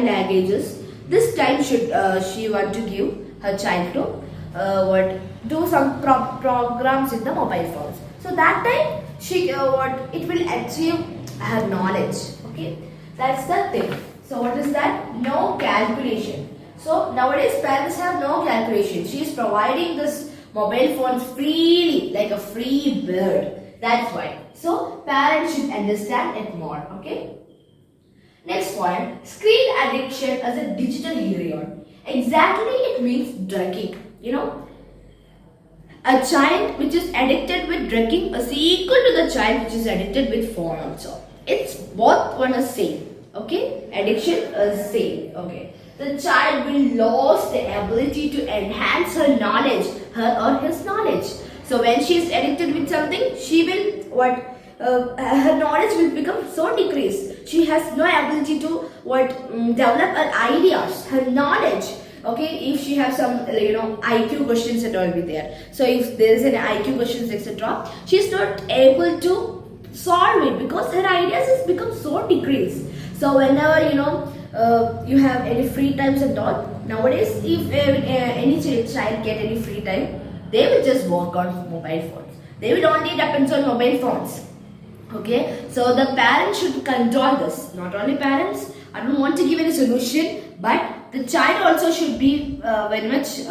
time languages. This time should she want to give her child to do some programs in the mobile phones. So that time she it will achieve her knowledge. Okay, that's the thing. So what is that? No calculation. So nowadays parents have no calculation. She is providing this mobile phones freely, like a free bird. That's why. So parents should understand it more. Okay. Next point, screen addiction as a digital hero. Exactly, it means drugging. A child which is addicted with drugging is equal to the child which is addicted with phone also. It's both one is same. Okay, addiction is same. Okay, the child will lose the ability to enhance her knowledge, her or his knowledge. So when she is addicted with something, she will her knowledge will become so decreased. She has no ability to develop her ideas, her knowledge. Okay, if she has some IQ questions and all be there. So if there is an IQ questions etc., she is not able to solve it because her ideas has become so decreased. So whenever you have any free times and all, nowadays if any child get any free time, they will just work on mobile phones. They will only depend on mobile phones. Okay, so the parents should control this. Not only parents, I don't want to give any solution, but the child also should be very much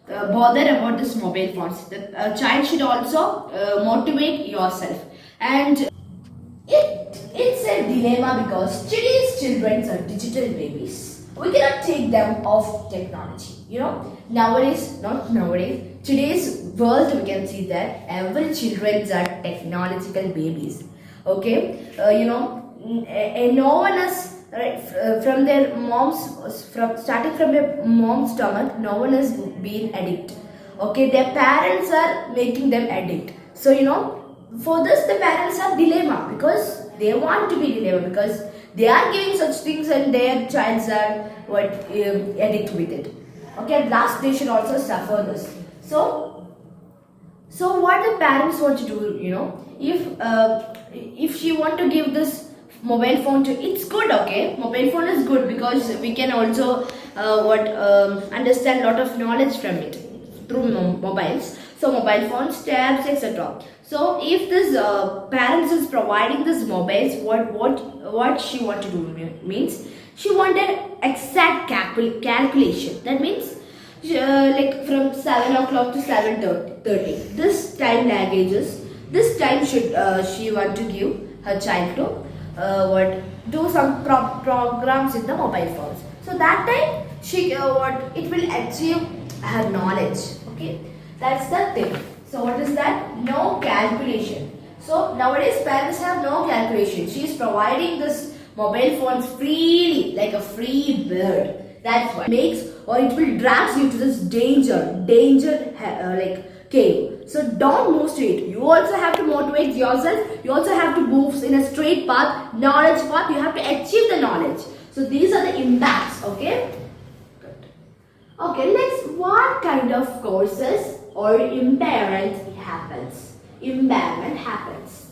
bothered about this mobile phones. The child should also motivate yourself. And it's a dilemma because today's children are digital babies. We cannot take them off technology. Nowadays, not nowadays, today's world we can see that every children are technological babies. Okay, no one is from their starting from their mom's stomach, no one has been addict. Okay, their parents are making them addict. So for this the parents have dilemma because they want to be dilemma because they are giving such things and their childs are addict with it. Okay, at last they should also suffer this. So what the parents want to do, if she want to give this mobile phone to, it's good. Okay, mobile phone is good because we can also understand a lot of knowledge from it through mobiles. So mobile phones, tabs, etc. So if this parents is providing this mobiles, what she want to do means she wanted exact calculation. That means like from 7 o'clock to 7:30. This time languages. This time should she want to give her child to do some programs in the mobile phones. So that time she it will achieve her knowledge. Okay, that's the thing. So what is that? No calculation. So nowadays parents have no calculation. She is providing this mobile phones freely, like a free bird. That's why it will drag you to this danger like cave. So don't move straight. You also have to motivate yourself. You also have to move in a straight path, knowledge path. You have to achieve the knowledge. So these are the impacts. Okay. Good. Okay. Next, what kind of courses or impairment happens? Impairment happens.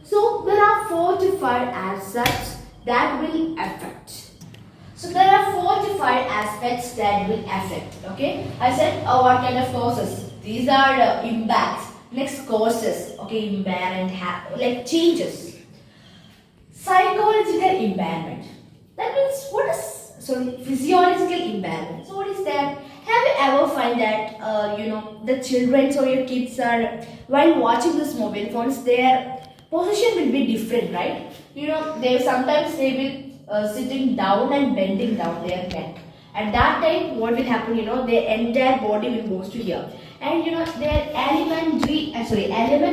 So there are 4 to 5 aspects that will affect. So there are 4 to 5 aspects that will affect. Okay, I said what kind of courses? These are impacts. Next, courses. Okay, impairment like changes. Psychological impairment. That means physiological impairment. So what is that? Have you ever find that the children or your kids are while watching this mobile phones, their position will be different, right? They sometimes they will sitting down and bending down their neck. At that time, what will happen? Their entire body will move to here, and their element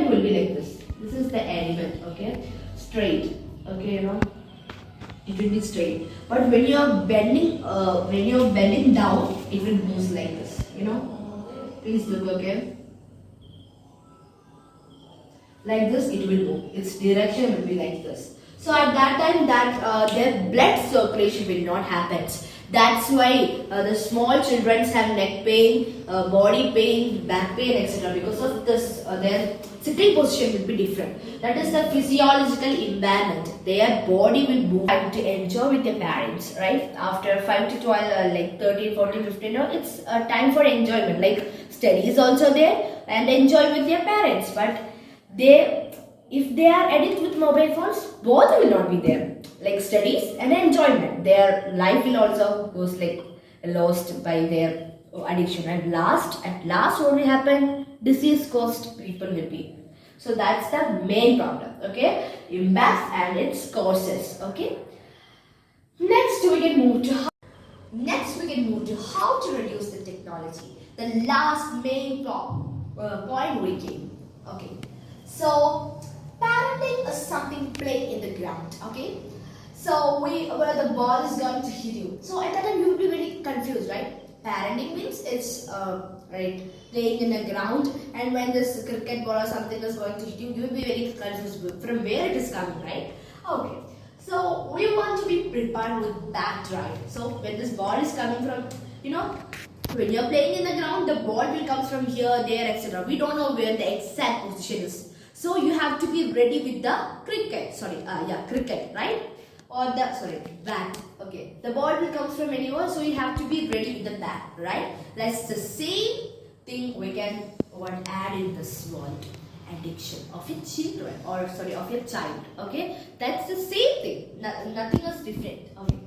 will be like this. This is the element. Okay, straight. Okay, it will be straight. But when you are bending, down, it will move like this. Please look. Okay. Like this, it will move. Its direction will be like this. So at that time, their blood circulation will not happen, That's why the small children have neck pain, body pain, back pain, etc. Because of this, their sitting position will be different. That is the physiological impairment. Their body will move to enjoy with their parents, right? After 5 to 12, like 13, 14, 15, it's time for enjoyment. Like study is also there and enjoy with their parents. But if they are addicted with mobile phones, both will not be there. Like studies and enjoyment, their life will also goes like lost by their addiction. And at last what will happen? Disease caused people will be. So that's the main problem. Okay, impacts and its causes. Okay. Next we can move to how to reduce the technology. The last main point we came. Okay. So parenting is something playing in the ground. Okay. So where the ball is going to hit you. So at that time you will be very confused, right? Parenting means it's right, playing in the ground, and when this cricket ball or something is going to hit you, you will be very confused from where it is coming, right? Okay. So we want to be prepared with bat, right? So when this ball is coming from, when you're playing in the ground, the ball will come from here, there, etc. We don't know where the exact position is. So you have to be ready with the cricket, right? Or bat. Okay, the ball will come from anywhere, so you have to be ready with the bat, right? That's the same thing we can add in this world. Addiction of your children, of your child. Okay, that's the same thing. Nothing is different. Okay,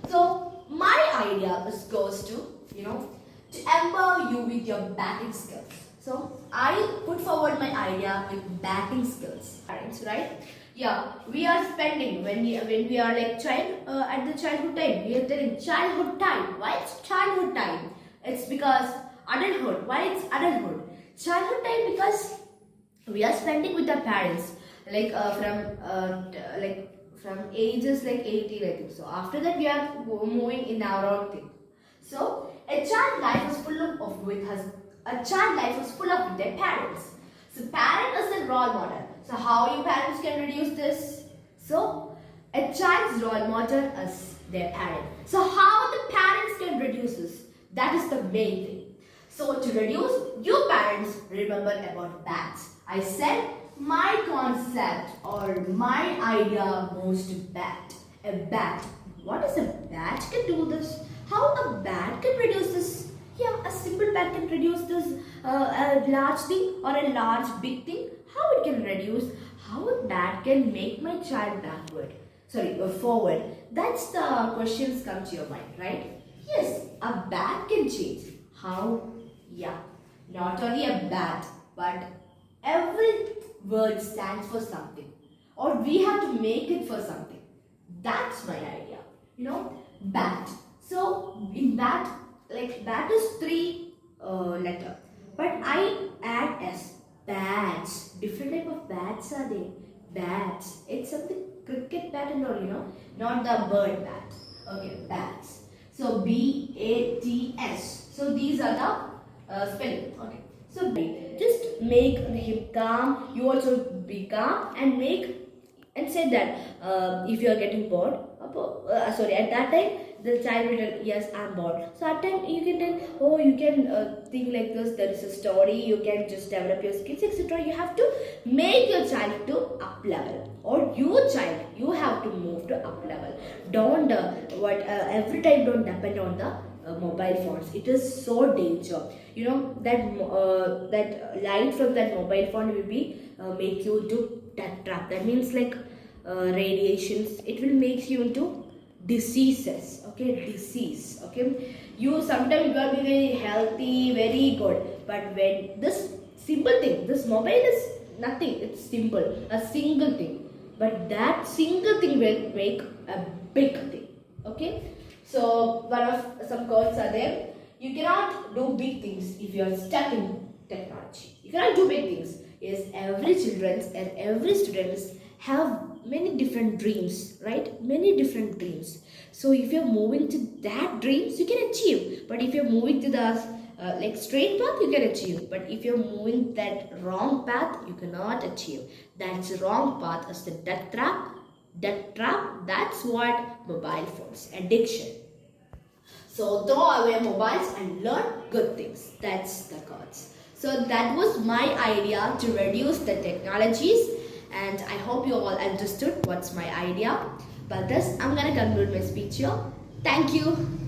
so my idea goes to to empower you with your batting skills. So I put forward my idea with batting skills, parents, right? Yeah, we are spending when we are like child at the childhood time. We are telling childhood time. Why it's childhood time? It's because adulthood. Why it's adulthood? Childhood time because we are spending with our parents like from ages like 18, I think so. After that we are moving in our own thing. So a child life is full of their parents. So parent is the role model. So how you parents can reduce this? So a child's role model is their parent. So how the parents can reduce this? That is the main thing. So to reduce, you parents remember about bats. I said my concept or my idea moves to bat. A bat. What is a bat can do this? How a bat can reduce this? Yeah, a simple bat can reduce this a large thing or a large big thing. How it can reduce? How a bat can make my child forward? That's the questions come to your mind, right? Yes, a bat can change. How? Yeah, not only a bat, but every word stands for something, or we have to make it for something. That's my idea. Bat. So in bat, like bat is 3 letter, but I add S. Bats. Different type of bats are there. Bats. It's something cricket bat and all, not the bird bat. Okay, bats. So BATS. So these are the spelling. Okay. So just make him calm. You also be calm and say that if you are getting bored. At that time the child will tell, yes, I'm bored. So at time you can tell, you can think like this. There is a story. You can just develop your skills, etc. You have to make your child to up level, or your child you have to move to up level. Don't every time don't depend on the mobile phones. It is so danger. That light from that mobile phone will be make you to that trap. That means like radiations. It will make you into diseases. Okay, disease. Okay, you sometimes you are very healthy, very good, but when this simple thing, this mobile is nothing. It's simple, a single thing, but that single thing will make a big thing. Okay, so some quotes are there. You cannot do big things if you are stuck in technology. You cannot do big things. Yes, every children and every students have many different dreams, right? Many different dreams. So if you're moving to that dreams, you can achieve. But if you're moving to the straight path, you can achieve. But if you're moving that wrong path, you cannot achieve. That's wrong path is the death trap. Death trap. That's what mobile phones addiction. So throw away mobiles and learn good things. That's the cards. So that was my idea to reduce the technologies, and I hope you all understood what's my idea. But this, I'm gonna conclude my speech here. Thank you.